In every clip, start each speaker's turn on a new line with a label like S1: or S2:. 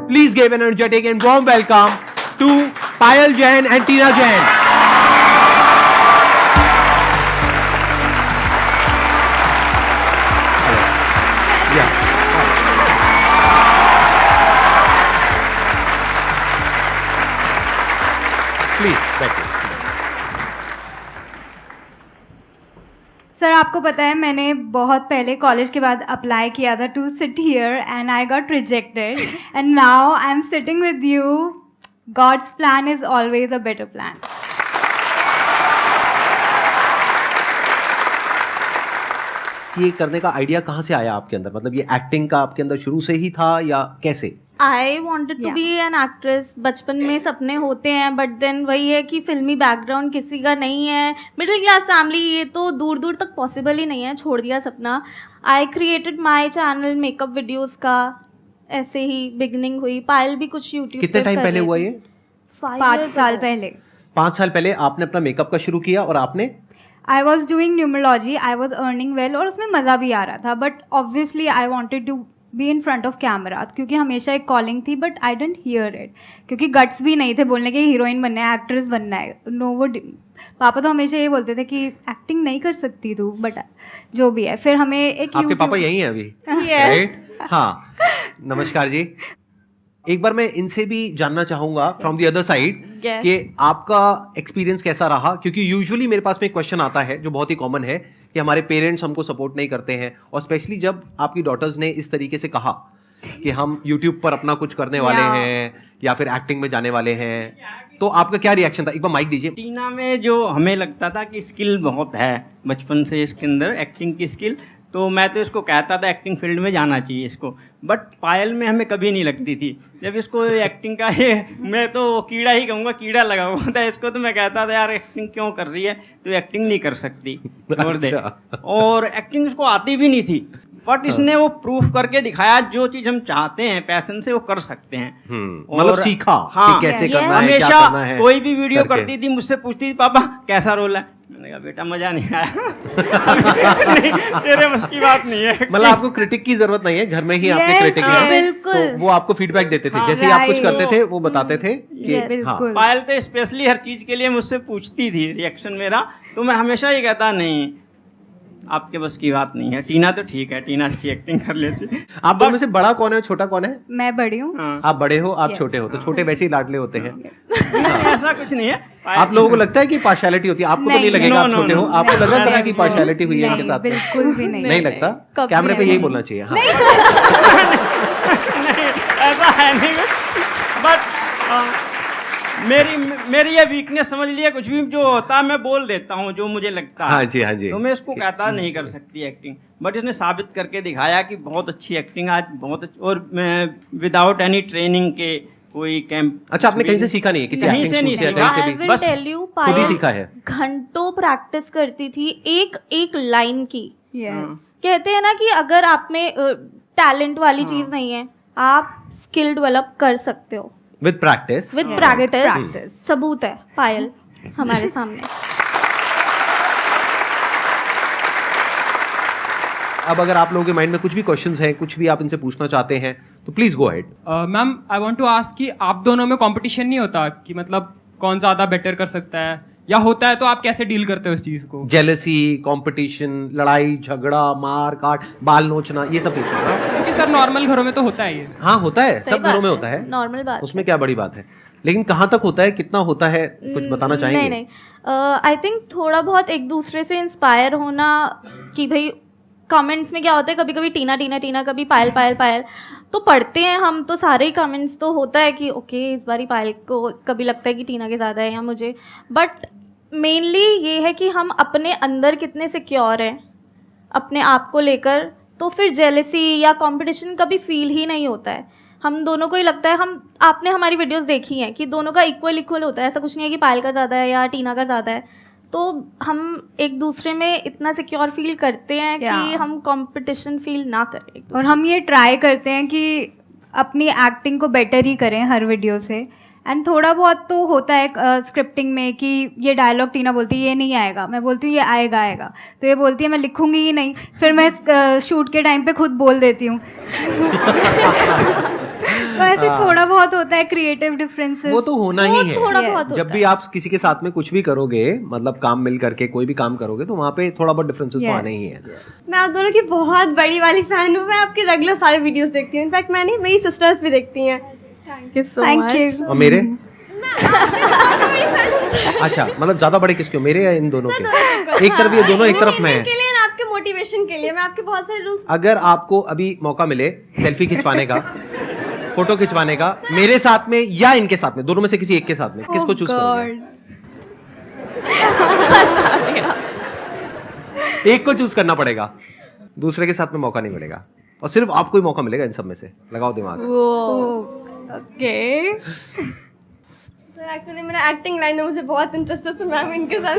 S1: Please give an energetic and warm welcome to Payal Jain and Tina Jain. Yeah. Please, बैठिए.
S2: Sir आपको पता है मैंने बहुत पहले कॉलेज के बाद अप्लाई किया था to sit here and I got rejected and now I am sitting with you. God's plan is always a better plan.
S1: ये करने का आइडिया कहाँ से आया आपके अंदर? मतलब ये एक्टिंग का आपके अंदर शुरू से ही था या कैसे?
S3: I wanted to be an actress. बचपन में सपने होते हैं बट देन वही है कि फिल्मी बैकग्राउंड किसी का नहीं है, मिडिल क्लास फैमिली, ये तो दूर दूर तक पॉसिबल ही नहीं है, छोड़ दिया सपना. I created my channel makeup videos का, ऐसे ही बिगनिंग हुई. पायल भी कुछ यूट्यूब
S1: कितने टाइम पहले हुआ ये?
S2: 5 साल पहले.
S1: 5 साल पहले आपने अपना मेकअप का शुरू किया और आपने
S2: I was doing numerology, I was earning well और उसमें मज़ा भी आ रहा था. But obviously I wanted to be in front of camera क्योंकि हमेशा एक कॉलिंग थी but I didn't hear it क्योंकि गट्स भी नहीं थे बोलने के हीरोइन बनना है, एक्ट्रेस बनना है. नो वो पापा तो हमेशा ये बोलते थे कि एक्टिंग नहीं कर सकती तू, बट जो भी है. फिर हमें एक
S1: आपके पापा यही हैं अभी? राइट. हाँ, नमस्कार जी. एक बार मैं इनसे भी जानना चाहूंगा फ्रॉम द अदर साइड कि आपका एक्सपीरियंस कैसा रहा, क्योंकि यूजुअली मेरे पास में एक क्वेश्चन आता है जो बहुत ही कॉमन है कि हमारे पेरेंट्स हमको सपोर्ट नहीं करते हैं, और स्पेशली जब आपकी डॉटर्स ने इस तरीके से कहा कि हम यूट्यूब पर अपना कुछ करने वाले हैं या फिर एक्टिंग में जाने वाले हैं, तो आपका क्या रिएक्शन था? एक बार माइक दीजिए.
S4: टीना में जो हमें लगता था कि स्किल बहुत है बचपन से इसके अंदर, एक्टिंग की स्किल, तो मैं तो इसको कहता था एक्टिंग फील्ड में जाना चाहिए इसको. बट पायल में हमें कभी नहीं लगती थी. जब इसको एक्टिंग का ये, मैं तो कीड़ा ही कहूँगा, कीड़ा लगा हुआ था इसको, तो मैं कहता था यार एक्टिंग क्यों कर रही है, तो एक्टिंग नहीं कर सकती, छोड़ दे. और एक्टिंग इसको आती भी नहीं थी, बट इसने वो प्रूफ करके दिखाया जो चीज़ हम चाहते हैं पैशन से वो कर सकते हैं.
S1: मतलब सीखा कि कैसे करना है, क्या करना है.
S4: कोई भी वीडियो करती थी मुझसे पूछती थी पापा कैसा रोल है, मैंने कहा बेटा मजा नहीं आया. नहीं, तेरे बस की बात नहीं है.
S1: मतलब आपको क्रिटिक की जरूरत नहीं है, घर में ही आपके क्रिटिक हैं,
S3: बिल्कुल.
S1: तो वो आपको फीडबैक देते थे. जैसे आप कुछ करते थे वो बताते थे कि हाँ.
S4: पायल तो स्पेशली हर चीज के लिए मुझसे पूछती थी रिएक्शन मेरा, तो मैं हमेशा ये कहता नहीं आपके बस की बात नहीं है. टीना तो ठीक है, टीना अच्छी एक्टिंग कर लेती.
S1: आप दोनों में से बड़ा कौन है, छोटा कौन है?
S2: मैं बड़ी हूँ.
S1: आप बड़े हो, आप छोटे हो, तो छोटे वैसे ही लाडले होते हैं.
S4: ऐसा कुछ नहीं है.
S1: आप लोगों को लगता है कि पार्शियलिटी होती है? आपको तो नहीं लगेगा, आप छोटे हो, आपको लगा तरह की पार्शियलिटी हुई है इनके साथ?
S2: बिल्कुल भी नहीं.
S1: नहीं लगता. कैमरे पे यही बोलना चाहिए. हाँ.
S4: ऐसा है नहीं, बट मेरी ये वीकनेस समझ लिया, कुछ भी जो होता है मैं बोल देता हूँ जो मुझे लगता है.
S1: हाँ जी, हाँ जी.
S4: तो मैं इसको कहता नहीं कर सकती एक्टिंग, बट इसने साबित करके दिखाया कि बहुत अच्छी एक्टिंग आज, बहुत अच्छी, और विदाउट एनी ट्रेनिंग के कोई कैंप.
S1: अच्छा, आपने कहीं से सीखा नहीं है? किसी
S4: नहीं से नहीं सीखा,
S1: बस खुद ही सीखा है.
S3: घंटों प्रैक्टिस करती थी एक लाइन की.
S2: Yes.
S3: कहते हैं ना कि अगर आप में टैलेंट वाली चीज नहीं है, आप स्किल डेवलप कर सकते हो
S1: विद प्रैक्टिस.
S3: With practice. सबूत है पायल हमारे सामने.
S1: अब अगर आप लोगों के माइंड में कुछ भी क्वेश्चंस हैं, कुछ भी आप इनसे पूछना चाहते हैं, तो please go ahead.
S5: Ma'am I want to ask कि आप दोनों में कंपटीशन नहीं होता कि मतलब कौन ज़्यादा बेटर कर सकता है, या होता है तो आप कैसे डील करते हो इस चीज़ को?
S1: जेलसी, कंपटीशन, लड़ाई झगड़ा, मार काट, बाल नोचना, ये सब पूछना है.
S5: क्योंकि सर नॉर्मल घरों में तो होता है ये.
S1: हाँ, होता है, सब घरों में होता है,
S3: नॉर्मल बात.
S1: उसमें क्या बड़ी बात है. लेकिन कहाँ तक होता है, कितना होता है, कुछ बताना चाहेंगे?
S3: नहीं, आई थिंक थोड़ा बहुत एक दूसरे से इंस्पायर होना, कि भाई कमेंट्स में क्या होता है, कभी कभी टीना टीना टीना, कभी पायल पायल पायल, तो पढ़ते हैं हम तो सारे ही कमेंट्स, तो होता है कि ओके इस बारी पायल को, कभी लगता है कि टीना के ज़्यादा है या मुझे. बट मेनली ये है कि हम अपने अंदर कितने सिक्योर हैं अपने आप को लेकर, तो फिर जेलसी या कंपटीशन कभी फील ही नहीं होता है. हम दोनों को ही लगता है, आपने हमारी वीडियोस देखी हैं कि दोनों का इक्वल होता है. ऐसा कुछ नहीं है कि पायल का ज़्यादा है या टीना का ज़्यादा है. तो हम एक दूसरे में इतना सिक्योर फील करते हैं कि हम कंपटीशन फील ना करें.
S2: और हम ये ट्राई करते हैं कि अपनी एक्टिंग को बेटर ही करें हर वीडियो से. एंड थोड़ा बहुत तो होता है स्क्रिप्टिंग में कि ये डायलॉग टीना बोलती है ये नहीं आएगा, मैं बोलती हूँ ये आएगा आएगा, तो ये बोलती है मैं लिखूंगी ही नहीं, फिर मैं शूट के टाइम पे खुद बोल देती हूँ. वैसे थोड़ा बहुत होता है क्रिएटिव डिफरेंसेस।
S1: वो तो होना ही है।
S3: थोड़ा
S2: Yes.
S3: बहुत
S1: जब
S3: होता
S1: भी आप किसी के साथ में कुछ भी करोगे, मतलब काम मिल करके कोई भी काम करोगे, तो वहाँ पे थोड़ा बहुत डिफरेंसेस तो
S2: Yes.
S1: आने ही है।
S6: मैं आप दोनों की बहुत बड़ी वाली फैन हूँ। मैं आपके रेगुलर सारे वीडियोस देखती हूँ। इनफैक्ट मैंने मेरी सिस्टर्स भी देखती हैं।
S3: Thank you so
S2: Thank
S3: much.
S2: you.
S1: और मेरे अच्छा, मतलब ज्यादा बड़े किसके हो, मेरे या इन दोनों के? एक तरफ ये दोनों, एक तरफ मैं।
S6: के लिए ना, आपके मोटिवेशन के लिए मैं आपके बहुत सारे रूल्स।
S1: अगर आपको अभी मौका मिले सेल्फी खिंचवाने का, फोटो खिंचवाने का, मेरे साथ में या इनके साथ में, दोनों में से किसी एक के साथ में, किसको चूज करोगे? एक को चूज करना पड़ेगा, दूसरे के साथ में मौका नहीं मिलेगा, और सिर्फ आपको ही मौका मिलेगा इन सब में से। लगाओ दिमाग।
S3: ओके।
S6: सर एक्चुअली मेरा एक्टिंग लाइन में मुझे बहुत इंटरेस्ट है, तो मैम इनके साथ।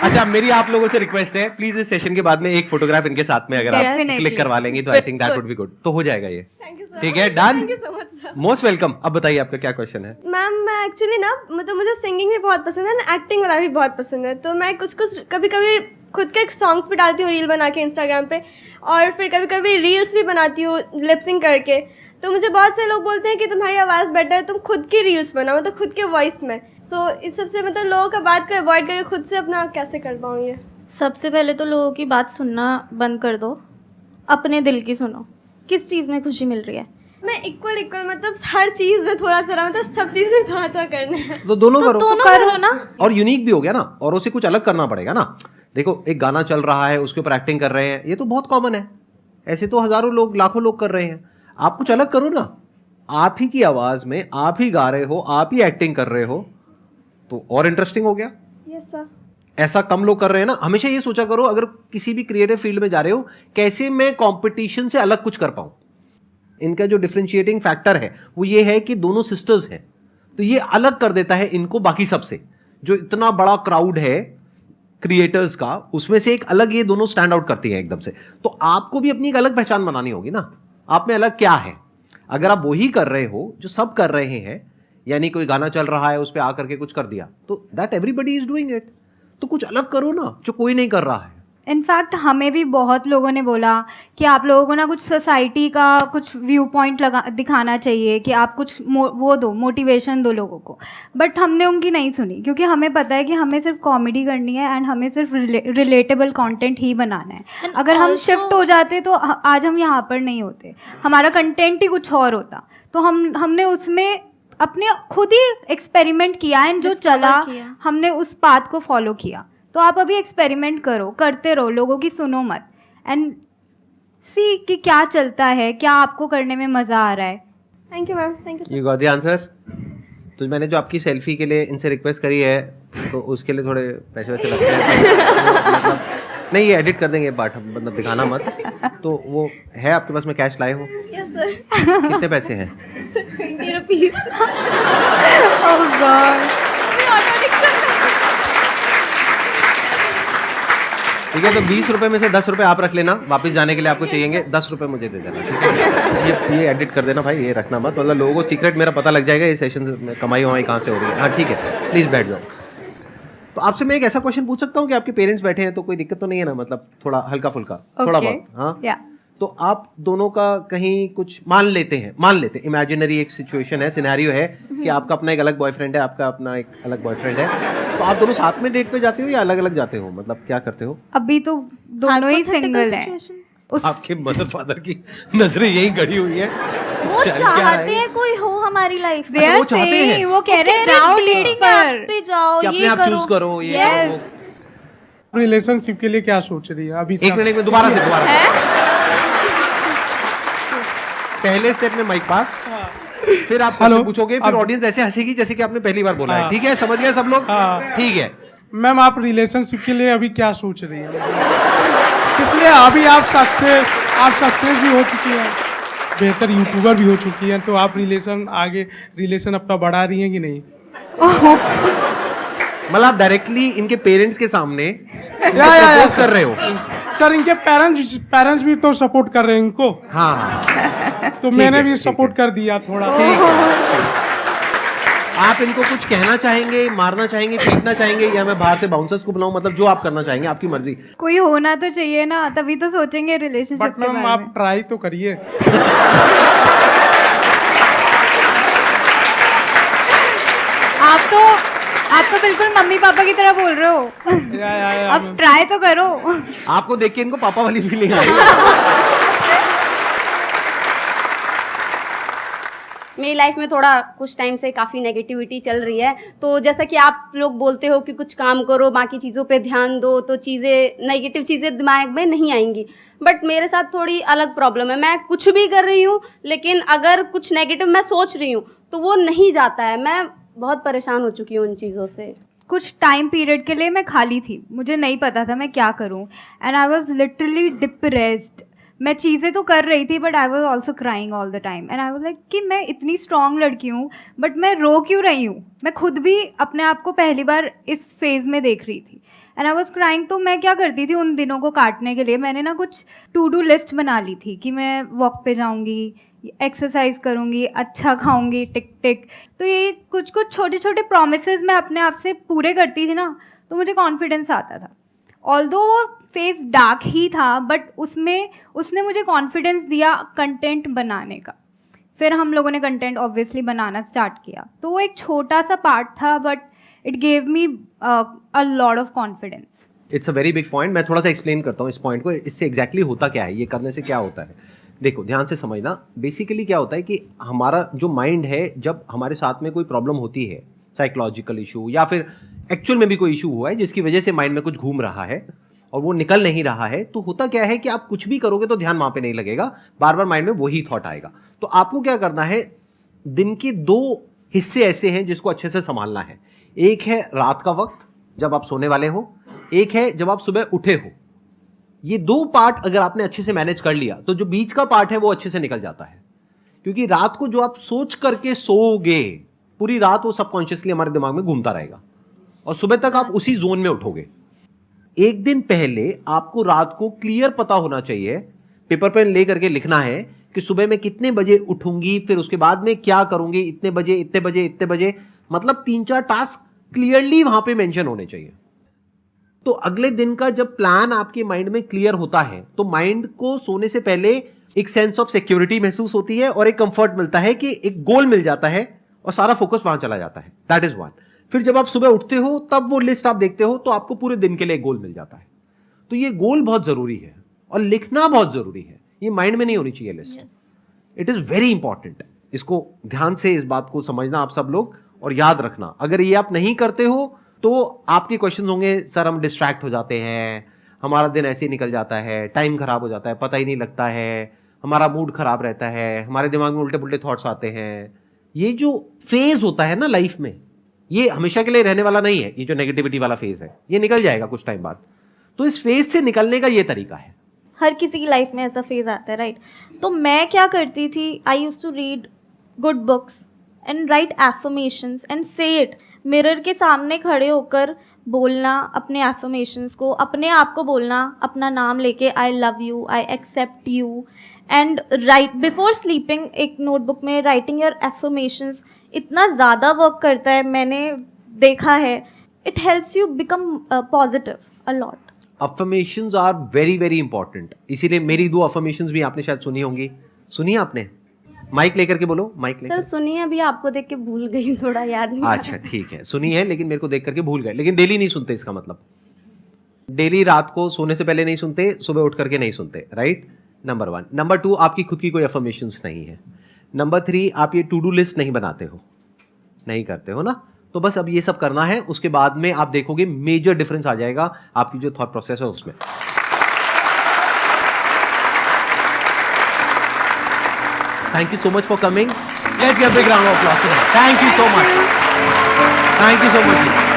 S1: अच्छा, मेरी आप लोगों से रिक्वेस्ट है, प्लीज इस सेशन के बाद में एक फोटोग्राफ इनके साथ में अगर आप
S2: Definitely.
S1: क्लिक करवा लेंगी तो I think that would be good. तो हो जाएगा ये।
S6: Thank you sir.
S1: ठीक है, done.
S6: Thank you so much sir.
S1: Most welcome. अब बताइए आपका क्या क्वेश्चन है?
S6: मैम मैं एक्चुअली ना, मतलब मुझे सिंगिंग भी बहुत पसंद है ना, एक्टिंग वाला भी बहुत पसंद है। तो मैं कुछ कभी कभी खुद के सॉन्ग्स भी डालती हूँ रील बना के इंस्टाग्राम पे, और फिर कभी कभी रील्स भी बनाती हूँ लिपसिंग करके। तो मुझे बहुत से लोग बोलते हैं कि तुम्हारी आवाज़ बेटर है, तुम खुद की रील्स बनाओ, मतलब खुद के वॉइस में। सो इस सबसे मतलब लोगों का बात को अवॉइड करके खुद से अपना कैसे कर पाऊँ ये?
S3: सबसे पहले तो लोगों की बात सुनना बंद कर दो, अपने दिल की सुनो। किस चीज़ में खुशी मिल रही है?
S6: मैं इक्वल मतलब हर चीज़ में थोड़ा थोड़ा, मतलब सब चीज़ में थोड़ा थोड़ा करना है।
S1: तो दोनों करो।
S3: दोनों करो ना।
S1: और यूनिक भी हो गया ना, और उसे कुछ अलग करना पड़ेगा ना। देखो, एक गाना चल रहा है, उसके ऊपर एक्टिंग कर रहे हैं, ये तो बहुत कॉमन है। ऐसे तो हजारों लोग, लाखों लोग कर रहे हैं। आप कुछ अलग करो ना, आप ही की आवाज में आप ही गा रहे हो, आप ही एक्टिंग कर रहे हो, तो और इंटरेस्टिंग हो गया।
S6: Yes sir.
S1: ऐसा कम लोग कर रहे हैं ना। हमेशा ये सोचा करो, अगर किसी भी क्रिएटिव फील्ड में जा रहे हो, कैसे मैं कंपटीशन से अलग कुछ कर पाऊं। इनका जो डिफरेंशिएटिंग फैक्टर है वो ये है कि दोनों सिस्टर्स हैं, तो ये अलग कर देता है इनको बाकी सबसे। जो इतना बड़ा क्राउड है क्रिएटर्स का, उसमें से एक अलग ये दोनों स्टैंड आउट करती हैं एकदम से। तो आपको भी अपनी एक अलग पहचान बनानी होगी ना, आप में अलग क्या है। अगर आप वही कर रहे हो जो सब कर रहे हैं, यानी कोई गाना चल रहा है उस पर आकर के कुछ कर दिया, तो that everybody is doing it. तो कुछ अलग करो ना जो कोई नहीं कर रहा है।
S2: इनफैक्ट हमें भी बहुत लोगों ने बोला कि आप लोगों को ना कुछ सोसाइटी का कुछ व्यू पॉइंट दिखाना चाहिए, कि आप कुछ वो दो, मोटिवेशन दो लोगों को। बट हमने उनकी नहीं सुनी, क्योंकि हमें पता है कि हमें सिर्फ कॉमेडी करनी है एंड हमें सिर्फ रिलेटेबल कंटेंट ही बनाना है।
S3: And
S2: अगर हम
S3: also-
S2: शिफ्ट हो जाते तो आज हम यहाँ पर नहीं होते, हमारा कंटेंट ही कुछ और होता। तो हमने उसमें अपने खुद ही एक्सपेरिमेंट किया एंड जो
S3: Discover
S2: चला
S3: किया।
S2: हमने उस पाथ को फॉलो किया। तो आप अभी एक्सपेरिमेंट करो, करते रहो, लोगों की सुनो मत, एंड सी कि क्या चलता है, क्या आपको करने में मज़ा आ रहा है।
S6: Thank you ma'am. Thank you.
S1: You got the answer. तो मैंने जो आपकी सेल्फी के लिए इनसे रिक्वेस्ट करी है, तो उसके लिए थोड़े पैसे वैसे लगते हैं। मतलब नहीं, ये एडिट कर देंगे पार्ट, मतलब दिखाना मत। तो वो है आपके पास में, कैश लाए हो?
S6: Yes sir.
S1: कितने पैसे हैं?
S6: 20 रुपीज़।
S2: ओह गॉड।
S1: ठीक है, तो 20 रुपए में से 10 रुपए आप रख लेना, वापस जाने के लिए आपको चाहिएंगे। 10 रुपए मुझे दे देना, ठीक है? ये एडिट कर देना भाई, ये रखना मत, मतलब लोगों को सीक्रेट मेरा पता लग जाएगा ये सेशन में कमाई वमाई कहाँ से हो रही है। हाँ ठीक है, प्लीज़ बैठ जाओ। तो आपसे मैं एक ऐसा क्वेश्चन पूछ सकता हूँ कि आपके पेरेंट्स बैठे हैं तो कोई दिक्कत तो नहीं है ना, मतलब थोड़ा हल्का फुल्का, थोड़ा बहुत? हाँ
S2: या
S1: तो आप दोनों का कहीं कुछ मान लेते हैं, इमेजिनरी एक सिचुएशन है, सिनेरियो है कि आपका अपना एक अलग बॉयफ्रेंड है, आपका अपना एक अलग बॉयफ्रेंड है, तो आप दोनों साथ में डेट पे जाते हो या अलग अलग जाते हो, मतलब क्या करते हो?
S2: अभी तो दोनों ही
S3: Hypothetical
S2: सिंगल हैं।
S3: situation।
S2: उस
S1: आपके मदर फादर की नजरें यही गड़ी हुई है।
S3: वो
S1: चल क्या
S3: चाहते
S1: है?
S3: हैं कोई हो हमारी लाइफ में।
S2: They
S1: अच्छा, वो
S2: are
S1: चाहते हैं।
S2: saying, वो कह रहे हैं जाओ डेटिंग
S3: डेटिंग एप्स
S2: पर।
S3: पे जाओ,
S1: कि अपने
S3: ये
S1: आप
S3: करो।
S1: चूज करो, ये
S2: Yes.
S1: वो।
S7: रिलेशनशिप के लिए क्या सोच रही है अभी
S1: एक मिनट में दोबारा से पहले स्टेप में माइक पास, फिर आप क्वेश्चन
S7: हेलो।
S1: पूछोगे, फिर ऑडियंस ऐसे हंसेगी जैसे कि आपने पहली बार बोला है।
S7: हाँ।
S1: ठीक है, समझ गए सब लोग?
S7: हाँ।
S1: ठीक है।
S7: मैम आप रिलेशनशिप के लिए अभी क्या सोच रही है? इसलिए अभी आप सक्सेस भी हो चुकी हैं, बेहतर यूट्यूबर भी हो चुकी हैं, तो आप रिलेशन अपना बढ़ा रही हैं कि नहीं?
S1: मतलब आप डायरेक्टली इनके पेरेंट्स के सामने
S7: या
S1: प्रपोज कर रहे हो?
S7: सर इनके पेरेंट्स भी तो सपोर्ट कर रहे हैं इनको,
S1: हाँ हाँ,
S7: तो मैंने
S1: है,
S7: भी
S1: ठीक
S7: सपोर्ट कर दिया थोड़ा।
S1: ठीक है। आप इनको कुछ कहना चाहेंगे, मारना चाहेंगे, पीटना चाहेंगे, या मैं बाहर से बाउंसर्स को बुलाऊं? मतलब जो आप करना चाहेंगे, आपकी मर्जी।
S2: कोई होना तो चाहिए ना, तभी तो सोचेंगे रिलेशनशिप
S7: बट
S2: के
S7: मैम
S2: बारे
S7: आप
S2: में।
S7: ट्राई तो करिए।
S2: आप तो बिल्कुल मम्मी पापा की तरह बोल रहे हो।
S7: या
S2: अब ट्राई तो करो।
S1: आपको देख के इनको पापा वाली फीलिंग आ रही है।
S8: मेरी लाइफ में थोड़ा कुछ टाइम से काफ़ी नेगेटिविटी चल रही है, तो जैसा कि आप लोग बोलते हो कि कुछ काम करो, बाकी चीज़ों पे ध्यान दो, तो चीज़ें नेगेटिव चीज़ें दिमाग में नहीं आएंगी। बट मेरे साथ थोड़ी अलग प्रॉब्लम है, मैं कुछ भी कर रही हूँ लेकिन अगर कुछ नेगेटिव मैं सोच रही हूँ तो वो नहीं जाता है। मैं बहुत परेशान हो चुकी हूँ उन चीज़ों से।
S2: कुछ टाइम पीरियड के लिए मैं खाली थी, मुझे नहीं पता था मैं क्या करूं, and I was literally depressed. मैं चीज़ें तो कर रही थी but I was also crying all the time, and I was like कि मैं इतनी स्ट्रॉन्ग लड़की हूँ बट मैं रो क्यों रही हूँ। मैं खुद भी अपने आप को पहली बार इस फेज़ में देख रही थी, एंड आई वॉज क्राइंग। तो मैं क्या करती थी उन दिनों को काटने के लिए, मैंने ना कुछ टू डू लिस्ट बना ली थी कि मैं वॉक पे जाऊँगी, एक्सरसाइज करूँगी, अच्छा खाऊंगी, टिक टिक। तो ये कुछ कुछ छोटे छोटे प्रोमिसेस मैं अपने आप से पूरे करती थी ना, तो मुझे कॉन्फिडेंस आता था। ऑल्दो वो फेस डार्क ही था बट उसने मुझे कॉन्फिडेंस दिया कंटेंट बनाने का। फिर हम लोगों ने कंटेंट ऑब्वियसली बनाना स्टार्ट किया, तो वो एक छोटा सा पार्ट था but it gave me a lot of confidence.
S1: It's a very big point. मैं थोड़ा सा एक्सप्लेन करता हूँ इस पॉइंट को, इससे एग्जैक्टली होता क्या है, ये करने से क्या होता है। देखो ध्यान से समझना, बेसिकली क्या होता है कि हमारा जो माइंड है, जब हमारे साथ में कोई प्रॉब्लम होती है, साइकोलॉजिकल इशू या फिर एक्चुअल में भी कोई इशू हुआ है जिसकी वजह से माइंड में कुछ घूम रहा है और वो निकल नहीं रहा है, तो होता क्या है कि आप कुछ भी करोगे तो ध्यान वहाँ पे नहीं लगेगा, बार बार माइंड में वही थॉट आएगा। तो आपको क्या करना है, दिन के 2 हिस्से ऐसे हैं जिसको अच्छे से संभालना है। एक है रात का वक्त जब आप सोने वाले हो, एक है जब आप सुबह उठे हो। ये 2 पार्ट अगर आपने अच्छे से मैनेज कर लिया तो जो बीच का पार्ट है वो अच्छे से निकल जाता है। क्योंकि रात को जो आप सोच करके सोओगे, पूरी रात वो सबकॉन्शियसली हमारे दिमाग में घूमता रहेगा और सुबह तक आप उसी जोन में उठोगे। एक दिन पहले आपको रात को क्लियर पता होना चाहिए, पेपर पेन ले करके लिखना है कि सुबह मैं कितने बजे उठूंगी, फिर उसके बाद में क्या करूंगी, इतने बजे इतने बजे इतने बजे, मतलब 3-4 टास्क क्लियरली वहां पे मेंशन होने चाहिए। तो अगले दिन का जब प्लान आपके माइंड में क्लियर होता है तो माइंड को सोने से पहले एक सेंस ऑफ सिक्योरिटी महसूस होती है और एक कंफर्ट मिलता है कि एक गोल मिल जाता है और सारा फोकस वहां चला जाता है। That is one. फिर जब आप सुबह उठते हो तब वो लिस्ट आप देखते हो तो आपको पूरे दिन के लिए एक गोल मिल जाता है। तो ये गोल बहुत जरूरी है और लिखना बहुत जरूरी है, ये माइंड में नहीं होनी चाहिए list. It is very important. इसको ध्यान से इस बात को समझना आप सब लोग और याद रखना। अगर ये आप नहीं करते हो तो आपके क्वेश्चन होंगे, सर हम डिस्ट्रैक्ट हो जाते हैं, हमारा दिन ऐसे ही निकल जाता है, टाइम खराब हो जाता है, पता ही नहीं लगता है, हमारा मूड खराब रहता है, हमारे दिमाग में उल्टे पुल्टे थॉट्स आते हैं। ये जो फेज होता है ना लाइफ में, ये हमेशा के लिए रहने वाला नहीं है। ये जो नेगेटिविटी वाला फेज है ये निकल जाएगा कुछ टाइम बाद। तो इस फेज से निकलने का ये तरीका है।
S3: हर किसी की लाइफ में ऐसा फेज आता है, राइट? तो मैं क्या करती थी, I used to read good books and write affirmations and say it. Mirror के सामने खड़े होकर बोलना अपने एफर्मेशंस को, अपने आप को बोलना अपना नाम लेके, I love you, I accept you, and right before sleeping एक नोटबुक में राइटिंग योर एफर्मेशंस इतना ज़्यादा वर्क करता है, मैंने देखा है। It helps you become positive a lot.
S1: Affirmations are very very important. इसीलिए मेरी 2 अफर्मेशंस भी आपने शायद सुनी होंगी। सुनी आपने? माइक लेकर के बोलो, माइक लेकर।
S8: सर सुनिए, अभी आपको देख के भूल गई, थोड़ा याद नहीं आ रहा।
S1: अच्छा ठीक है, सुनी है लेकिन मेरे को देख करके भूल गए। लेकिन डेली नहीं सुनते, इसका मतलब डेली रात को सोने से पहले नहीं सुनते, सुबह उठ करके नहीं सुनते, राइट? नंबर 1। नंबर 2, आपकी खुद की कोई अफर्मेशंस नहीं है। नंबर 3, आप ये टू डू लिस्ट नहीं बनाते हो, नहीं करते हो ना। तो बस अब ये सब करना है, उसके बाद में आप देखोगे मेजर डिफरेंस आ जाएगा आपकी जो थॉट प्रोसेस है उसमें। Thank you so much for coming. Let's give a big round of applause. Thank you so much. Thank you so much.